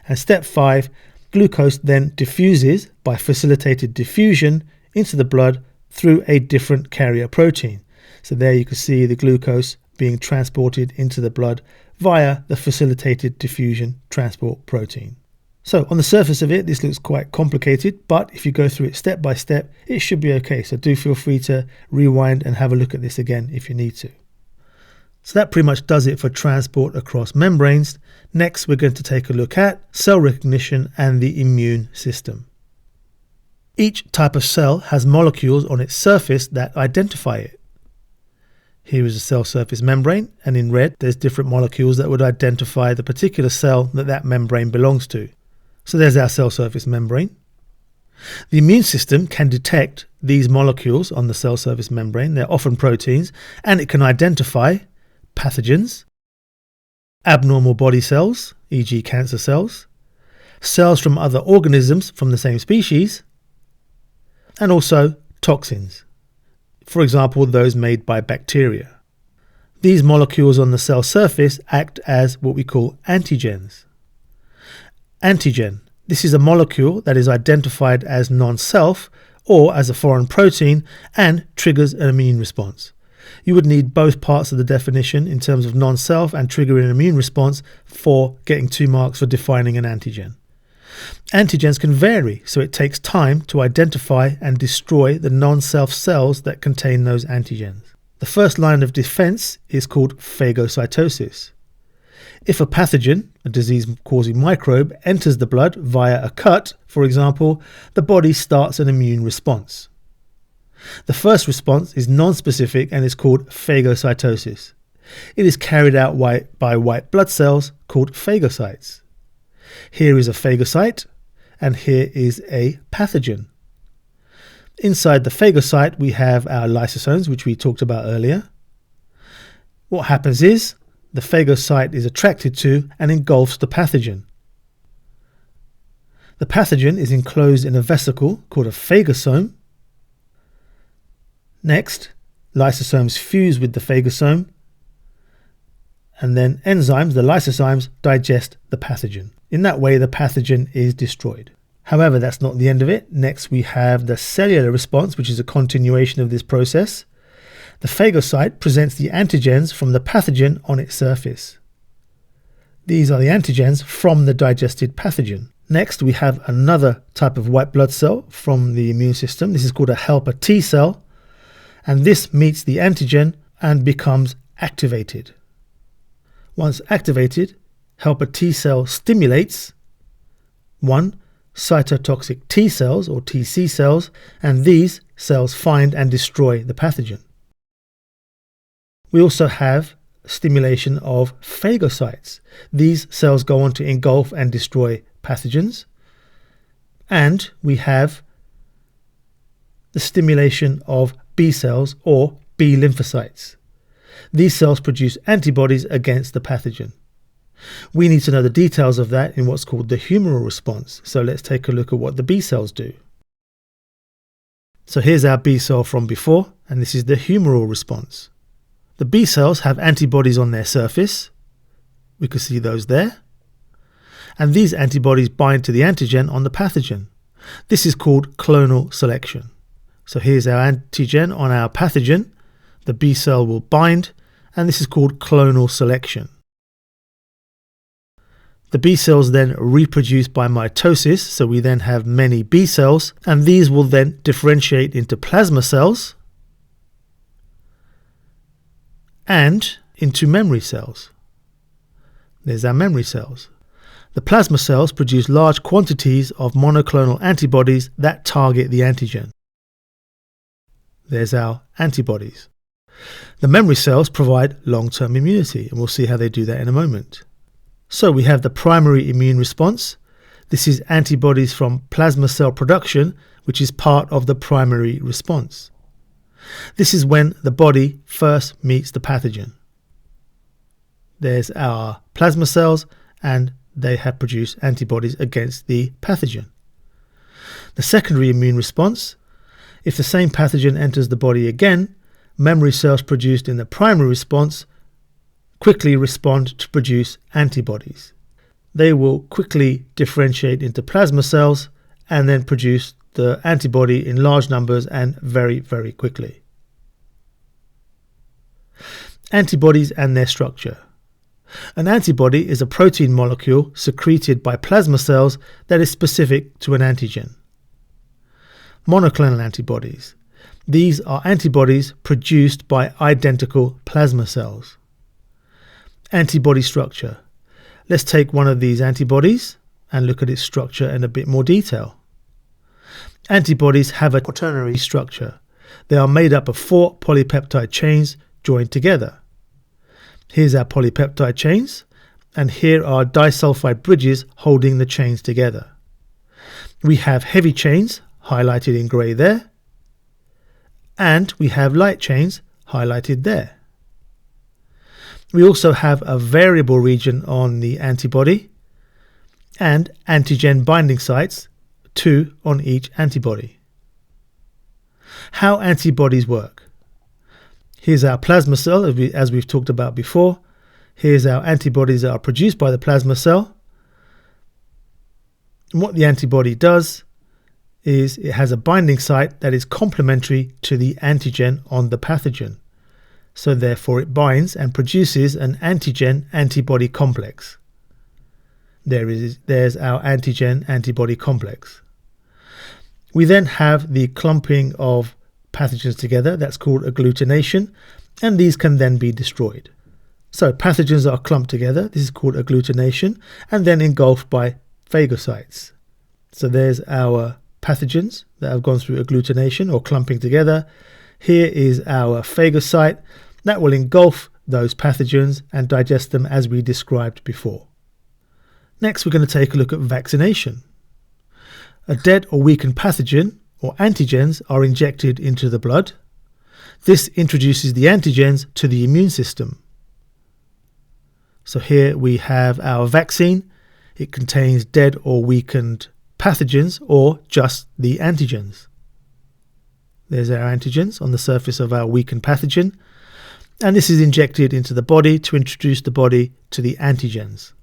And step 5, glucose then diffuses by facilitated diffusion into the blood through a different carrier protein. So there you can see the glucose being transported into the blood via the facilitated diffusion transport protein. So on the surface of it, this looks quite complicated, but if you go through it step by step, it should be okay. So do feel free to rewind and have a look at this again if you need to. So that pretty much does it for transport across membranes. Next, we're going to take a look at cell recognition and the immune system. Each type of cell has molecules on its surface that identify it. Here is a cell surface membrane, and in red there's different molecules that would identify the particular cell that membrane belongs to. So there's our cell surface membrane. The immune system can detect these molecules on the cell surface membrane. They're often proteins, and it can identify pathogens, abnormal body cells, e.g. cancer cells, cells from other organisms from the same species, and also toxins, for example those made by bacteria. These molecules on the cell surface act as what we call antigens. Antigen. This is a molecule that is identified as non-self or as a foreign protein and triggers an immune response. You would need both parts of the definition in terms of non-self and triggering an immune response for getting 2 marks for defining an antigen. Antigens can vary, so it takes time to identify and destroy the non-self cells that contain those antigens. The first line of defense is called phagocytosis. If a pathogen, a disease-causing microbe, enters the blood via a cut, for example, the body starts an immune response. The first response is non-specific and is called phagocytosis. It is carried out by white blood cells called phagocytes. Here is a phagocyte, and here is a pathogen. Inside the phagocyte we have our lysosomes, which we talked about earlier. What happens is the phagocyte is attracted to and engulfs the pathogen. The pathogen is enclosed in a vesicle called a phagosome. Next, lysosomes fuse with the phagosome, and then enzymes, the lysozymes, digest the pathogen. In that way, the pathogen is destroyed. However, that's not the end of it. Next, we have the cellular response, which is a continuation of this process. The phagocyte presents the antigens from the pathogen on its surface. These are the antigens from the digested pathogen. Next, we have another type of white blood cell from the immune system. This is called a helper T cell, and this meets the antigen and becomes activated. Once activated, helper T cell stimulates 1. cytotoxic T cells or TC cells, and these cells find and destroy the pathogen. We also have stimulation of phagocytes. These cells go on to engulf and destroy pathogens. And we have the stimulation of B cells or B lymphocytes. These cells produce antibodies against the pathogen. We need to know the details of that in what's called the humoral response. So let's take a look at what the B cells do. So here's our B cell from before, and this is the humoral response. The B cells have antibodies on their surface. We can see those there. And these antibodies bind to the antigen on the pathogen. This is called clonal selection. So here's our antigen on our pathogen. The B cell will bind and this is called clonal selection. The B cells then reproduce by mitosis, so we then have many B cells, and these will then differentiate into plasma cells and into memory cells. There's our memory cells. The plasma cells produce large quantities of monoclonal antibodies that target the antigen. There's our antibodies. The memory cells provide long-term immunity, and we'll see how they do that in a moment. So we have the primary immune response. This is antibodies from plasma cell production, which is part of the primary response. This is when the body first meets the pathogen. There's our plasma cells, and they have produced antibodies against the pathogen. The secondary immune response: if the same pathogen enters the body again, memory cells produced in the primary response quickly respond to produce antibodies. They will quickly differentiate into plasma cells and then produce the antibody in large numbers and very, very quickly. Antibodies and their structure. An antibody is a protein molecule secreted by plasma cells that is specific to an antigen. Monoclonal antibodies. These are antibodies produced by identical plasma cells. Antibody structure. Let's take one of these antibodies and look at its structure in a bit more detail. Antibodies have a quaternary structure. They are made up of 4 polypeptide chains joined together. Here's our polypeptide chains, and here are disulfide bridges holding the chains together. We have heavy chains highlighted in grey there, and we have light chains highlighted there. We also have a variable region on the antibody and antigen binding sites, 2 on each antibody. How antibodies work. Here's our plasma cell, as we've talked about before. Here's our antibodies that are produced by the plasma cell. And what the antibody does is it has a binding site that is complementary to the antigen on the pathogen. So therefore it binds and produces an antigen-antibody complex. There's our antigen-antibody complex. We then have the clumping of pathogens together, that's called agglutination, and these can then be destroyed. So pathogens are clumped together, this is called agglutination, and then engulfed by phagocytes. So there's our pathogens that have gone through agglutination or clumping together. Here is our phagocyte that will engulf those pathogens and digest them as we described before. Next, we're going to take a look at vaccination. A dead or weakened pathogen or antigens are injected into the blood. This introduces the antigens to the immune system. So here we have our vaccine. It contains dead or weakened pathogens or just the antigens. There's our antigens on the surface of our weakened pathogen, and this is injected into the body to introduce the body to the antigens.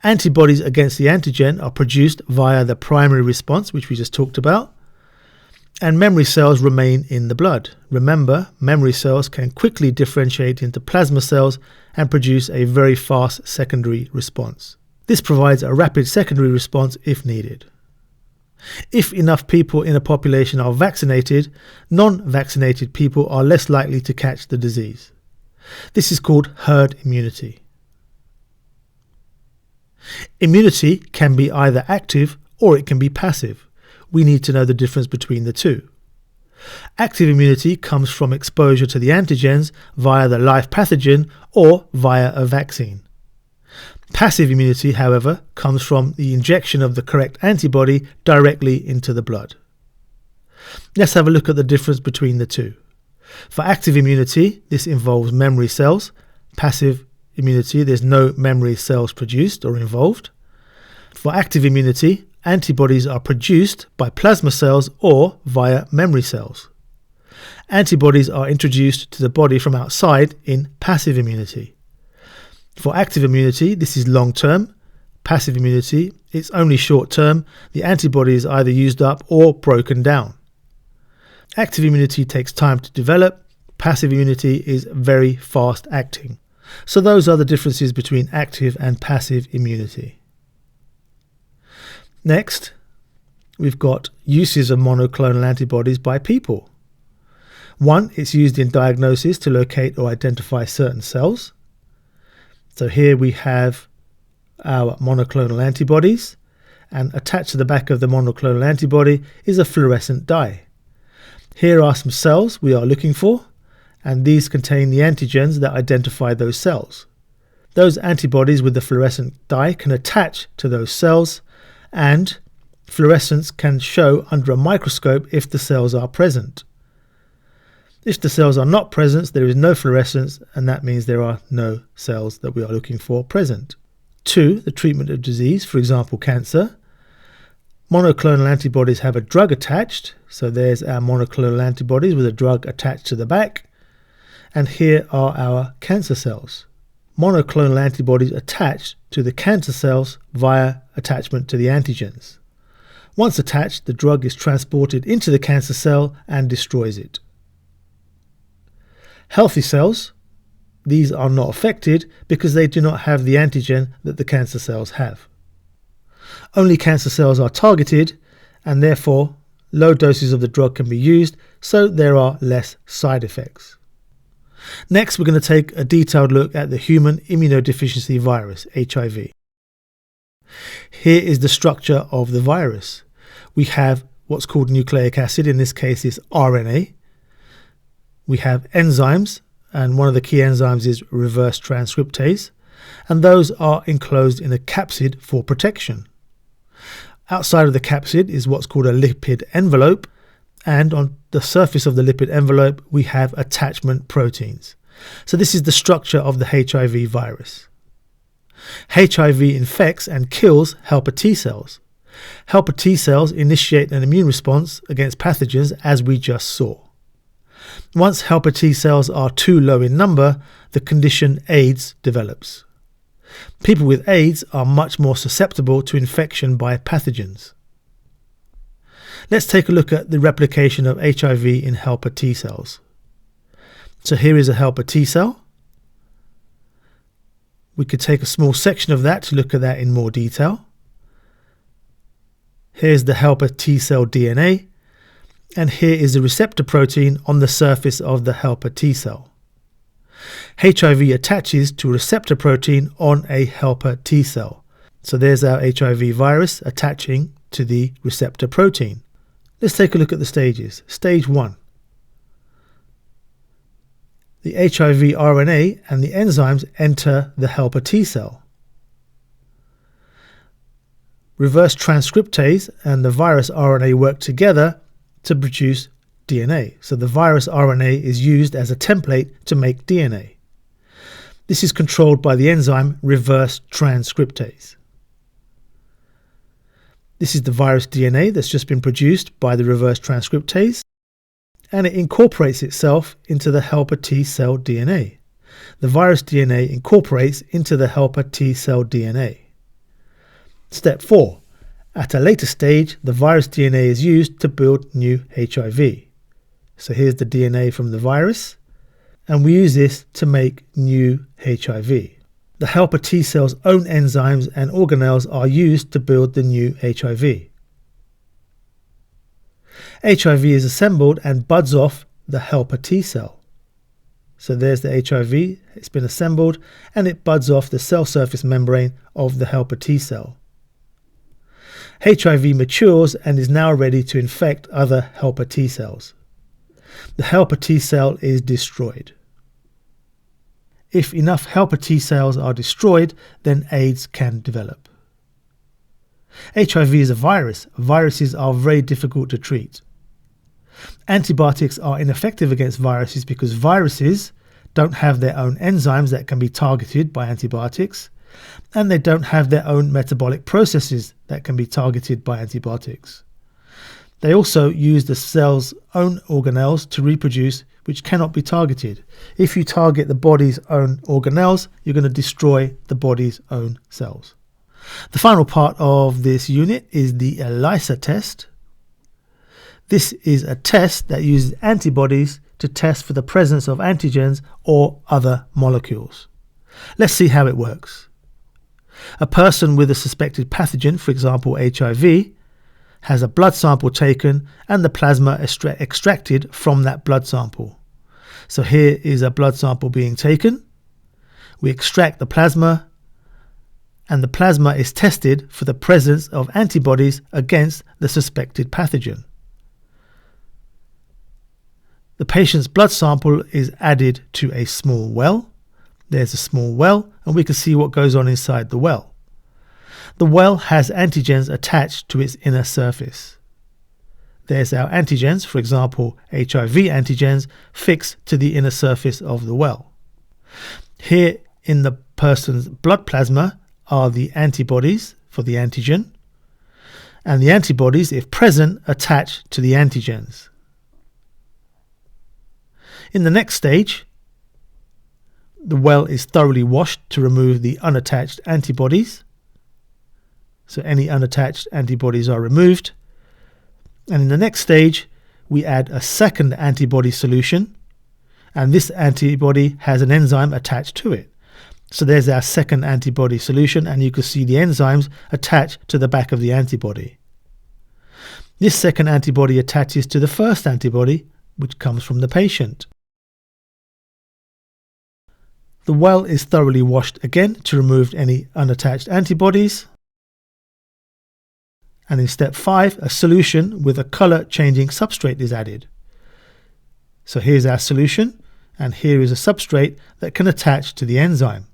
Antibodies against the antigen are produced via the primary response, which we just talked about, and memory cells remain in the blood. Remember, memory cells can quickly differentiate into plasma cells and produce a very fast secondary response. This provides a rapid secondary response if needed. If enough people in a population are vaccinated, non-vaccinated people are less likely to catch the disease. This is called herd immunity. Immunity can be either active or it can be passive. We need to know the difference between the two. Active immunity comes from exposure to the antigens via the live pathogen or via a vaccine. Passive immunity, however, comes from the injection of the correct antibody directly into the blood. Let's have a look at the difference between the two. For active immunity, this involves memory cells. Passive immunity, there's no memory cells produced or involved. For active immunity, antibodies are produced by plasma cells or via memory cells. Antibodies are introduced to the body from outside in passive immunity. For active immunity, this is long-term. Passive immunity, it's only short-term. The antibody is either used up or broken down. Active immunity takes time to develop. Passive immunity is very fast acting. So those are the differences between active and passive immunity. Next, we've got uses of monoclonal antibodies by people. One, it's used in diagnosis to locate or identify certain cells. So here we have our monoclonal antibodies, and attached to the back of the monoclonal antibody is a fluorescent dye. Here are some cells we are looking for, and these contain the antigens that identify those cells. Those antibodies with the fluorescent dye can attach to those cells, and fluorescence can show under a microscope if the cells are present. If the cells are not present, there is no fluorescence, and that means there are no cells that we are looking for present. 2. The treatment of disease, for example cancer. Monoclonal antibodies have a drug attached, so there's our monoclonal antibodies with a drug attached to the back, and here are our cancer cells. Monoclonal antibodies attach to the cancer cells via attachment to the antigens. Once attached, the drug is transported into the cancer cell and destroys it. Healthy cells, these are not affected because they do not have the antigen that the cancer cells have. Only cancer cells are targeted, and therefore low doses of the drug can be used, so there are less side effects. Next, we're going to take a detailed look at the human immunodeficiency virus, HIV. Here is the structure of the virus. We have what's called nucleic acid, in this case is RNA. We have enzymes, and one of the key enzymes is reverse transcriptase, and those are enclosed in a capsid for protection. Outside of the capsid is what's called a lipid envelope, and on the surface of the lipid envelope we have attachment proteins. So this is the structure of the HIV virus. HIV infects and kills helper T cells. Helper T cells initiate an immune response against pathogens, as we just saw. Once helper T cells are too low in number, the condition AIDS develops. People with AIDS are much more susceptible to infection by pathogens. Let's take a look at the replication of HIV in helper T cells. So here is a helper T cell. We could take a small section of that to look at that in more detail. Here's the helper T cell DNA, and here is the receptor protein on the surface of the helper T cell. HIV attaches to a receptor protein on a helper T cell. So there's our HIV virus attaching to the receptor protein. Let's take a look at the stages. Stage 1. The HIV RNA and the enzymes enter the helper T cell. Reverse transcriptase and the virus RNA work together to produce DNA. So the virus RNA is used as a template to make DNA. This is controlled by the enzyme reverse transcriptase. This is the virus DNA that's just been produced by the reverse transcriptase, and it incorporates itself into the helper T cell DNA. The virus DNA incorporates into the helper T cell DNA. Step 4. At a later stage, the virus DNA is used to build new HIV. So here's the DNA from the virus, and we use this to make new HIV. The helper T cell's own enzymes and organelles are used to build the new HIV. HIV is assembled and buds off the helper T cell. So there's the HIV, it's been assembled, and it buds off the cell surface membrane of the helper T cell. HIV matures and is now ready to infect other helper T cells. The helper T cell is destroyed. If enough helper T cells are destroyed, then AIDS can develop. HIV is a virus. Viruses are very difficult to treat. Antibiotics are ineffective against viruses because viruses don't have their own enzymes that can be targeted by antibiotics, and they don't have their own metabolic processes that can be targeted by antibiotics. They also use the cell's own organelles to reproduce, which cannot be targeted. If you target the body's own organelles, you're going to destroy the body's own cells. The final part of this unit is the ELISA test. This is a test that uses antibodies to test for the presence of antigens or other molecules. Let's see how it works. A person with a suspected pathogen, for example HIV, has a blood sample taken and the plasma extracted from that blood sample. So here is a blood sample being taken. We extract the plasma, and the plasma is tested for the presence of antibodies against the suspected pathogen. The patient's blood sample is added to a small well. There's a small well, and we can see what goes on inside the well. The well has antigens attached to its inner surface. There's our antigens, for example, HIV antigens, fixed to the inner surface of the well. Here in the person's blood plasma are the antibodies for the antigen, and the antibodies, if present, attach to the antigens. In the next stage, the well is thoroughly washed to remove the unattached antibodies. So any unattached antibodies are removed. And in the next stage, we add a second antibody solution, and this antibody has an enzyme attached to it. So there's our second antibody solution, and you can see the enzymes attached to the back of the antibody. This second antibody attaches to the first antibody, which comes from the patient. The well is thoroughly washed again to remove any unattached antibodies. And in step 5, a solution with a color-changing substrate is added. So here's our solution, and here is a substrate that can attach to the enzyme.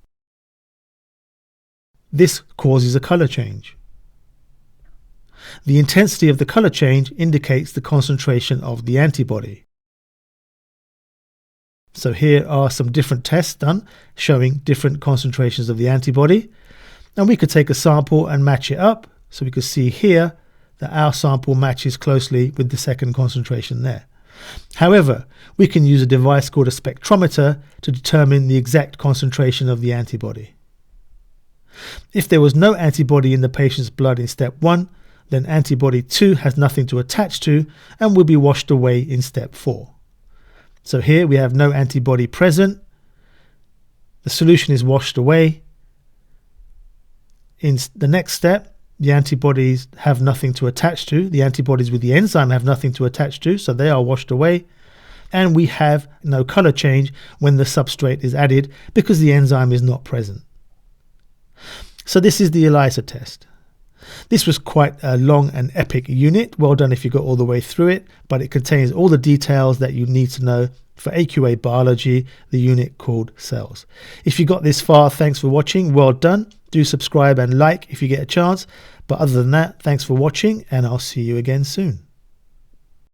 This causes a color change. The intensity of the color change indicates the concentration of the antibody. So here are some different tests done showing different concentrations of the antibody, and we could take a sample and match it up. So we can see here that our sample matches closely with the second concentration there. However, we can use a device called a spectrometer to determine the exact concentration of the antibody. If there was no antibody in the patient's blood in step 1, then antibody 2 has nothing to attach to and will be washed away in step 4. So here we have no antibody present. The solution is washed away. In the next step, the antibodies have nothing to attach to. The antibodies with the enzyme have nothing to attach to, so they are washed away. And we have no color change when the substrate is added because the enzyme is not present. So this is the ELISA test. This was quite a long and epic unit. Well done if you got all the way through it, but it contains all the details that you need to know for AQA biology, the unit called cells. If you got this far, thanks for watching. Well done. Do subscribe and like if you get a chance. But other than that, thanks for watching, and I'll see you again soon.